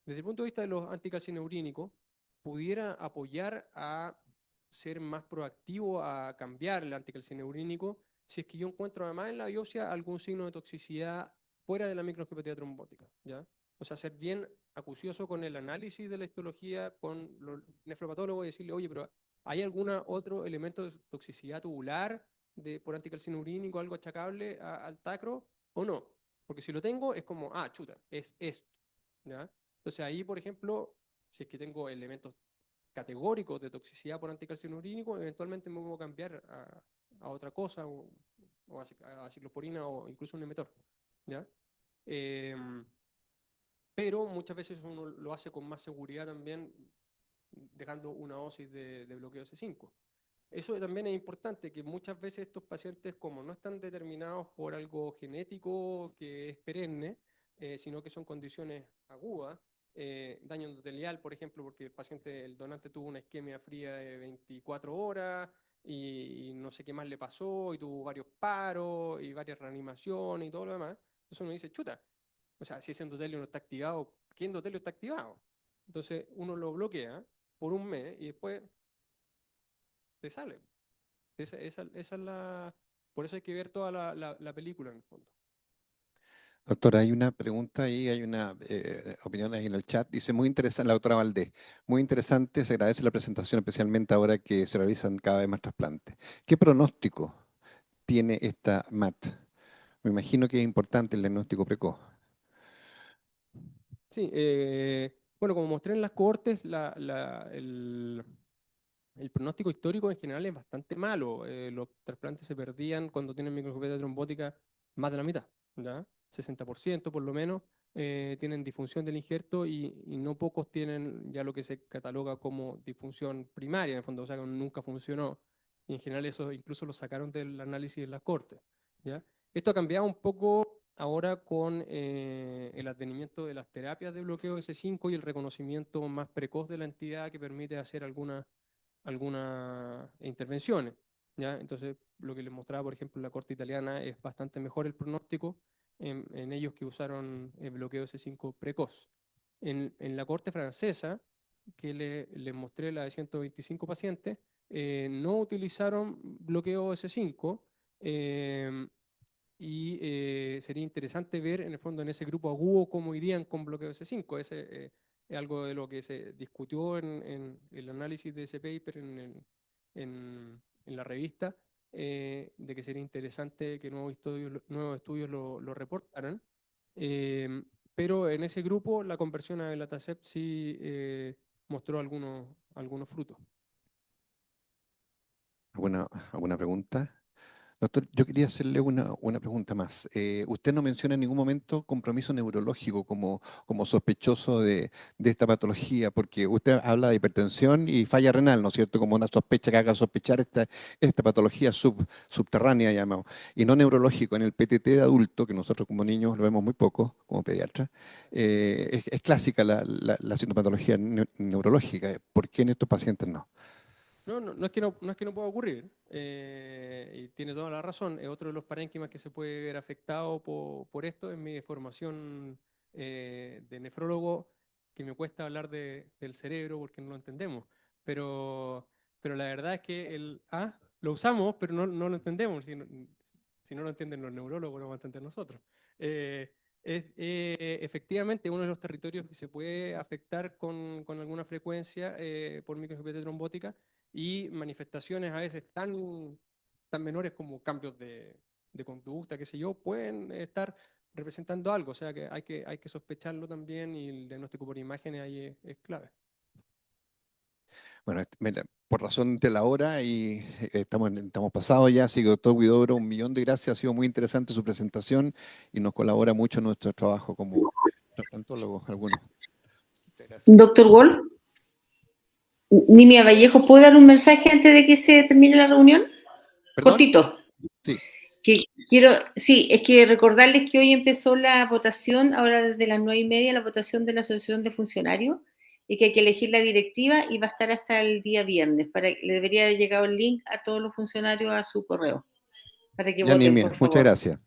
Desde el punto de vista de los anticalcineurínicos, pudiera apoyar a ser más proactivo a cambiar el anticalcineurínico si es que yo encuentro además en la biopsia algún signo de toxicidad fuera de la microangiopatía trombótica, ¿ya? O sea, ser bien acucioso con el análisis de la histología, con los nefropatólogos y decirle, oye, pero ¿hay algún otro elemento de toxicidad tubular por anticalcineurínico, algo achacable al tacro o no? Porque si lo tengo es como, ah, chuta, es esto, ¿ya? Entonces ahí, por ejemplo, si es que tengo elementos categóricos de toxicidad por anticalcinurínico, eventualmente me puedo cambiar a otra cosa, o a ciclosporina o incluso un emetor, ¿ya? Em, pero muchas veces uno lo hace con más seguridad también, dejando una dosis de bloqueo C5. Eso también es importante, que muchas veces estos pacientes, como no están determinados por algo genético que es perenne, sino que son condiciones agudas, daño endotelial, por ejemplo, porque el donante tuvo una isquemia fría de 24 horas y no sé qué más le pasó, y tuvo varios paros y varias reanimaciones y todo lo demás. Entonces uno dice, chuta, o sea, si ese endotelio no está activado, ¿qué endotelio está activado? Entonces uno lo bloquea por un mes y después te sale. Esa es la... Por eso hay que ver toda la película en el fondo. Doctora, hay una pregunta ahí, hay una opinión ahí en el chat. Dice, muy interesante, la doctora Valdés, muy interesante, se agradece la presentación, especialmente ahora que se realizan cada vez más trasplantes. ¿Qué pronóstico tiene esta MAT? Me imagino que es importante el diagnóstico precoz. Sí, bueno, como mostré en las cohortes, el pronóstico histórico en general es bastante malo. Los trasplantes se perdían cuando tienen microangiopatía trombótica más de la mitad, ¿ya? 60% por lo menos tienen disfunción del injerto y no pocos tienen ya lo que se cataloga como disfunción primaria, en el fondo, o sea, que nunca funcionó. Y en general eso incluso lo sacaron del análisis de las cortes, ¿ya? Esto ha cambiado un poco ahora con el advenimiento de las terapias de bloqueo S5 y el reconocimiento más precoz de la entidad que permite hacer algunas intervenciones, ¿ya? Entonces, lo que les mostraba, por ejemplo, en la corte italiana es bastante mejor el pronóstico en ellos que usaron el bloqueo S5 precoz. En la corte francesa, que les mostré la de 125 pacientes, no utilizaron bloqueo S5, y sería interesante ver en el fondo en ese grupo agudo cómo irían con bloqueo S5. Ese es algo de lo que se discutió en el análisis de ese paper en la revista, de que sería interesante que nuevos estudios lo reportaran. Pero en ese grupo la conversión a Elatacept sí mostró algunos frutos. ¿Alguna pregunta? Doctor, yo quería hacerle una pregunta más. Usted no menciona en ningún momento compromiso neurológico como sospechoso de esta patología, porque usted habla de hipertensión y falla renal, ¿no es cierto? Como una sospecha que haga sospechar esta patología subterránea, llamamos, y no neurológico. En el PTT de adulto, que nosotros como niños lo vemos muy poco, como pediatra, es clásica la sintomatología neurológica. ¿Por qué en estos pacientes no? No es que no pueda ocurrir, y tiene toda la razón. Es otro de los parénquimas que se puede ver afectado por esto. En mi formación de nefrólogo, que me cuesta hablar del cerebro porque no lo entendemos, pero la verdad es que lo usamos, pero no lo entendemos. Si no lo entienden los neurólogos, no vamos a entender nosotros. Efectivamente uno de los territorios que se puede afectar con alguna frecuencia por microangiopatía trombótica, y manifestaciones a veces tan menores como cambios de conducta, qué sé yo, pueden estar representando algo. O sea que hay que sospecharlo también, y el diagnóstico por imágenes ahí es clave. Bueno, mira, por razón de la hora y estamos pasados ya, así que doctor Huidobro, 1.000.000 de gracias, ha sido muy interesante su presentación y nos colabora mucho en nuestro trabajo como trasplantólogos algunos. Muchas gracias. Doctor Wolf, Nimia Vallejo, ¿puedo dar un mensaje antes de que se termine la reunión? ¿Perdón? Cortito. Sí. Sí, es que recordarles que hoy empezó la votación, ahora desde las 9:30, la votación de la Asociación de Funcionarios, y que hay que elegir la directiva y va a estar hasta el día viernes. Le debería haber llegado el link a todos los funcionarios a su correo, para que Ya, voten, Nimia, por muchas favor. gracias.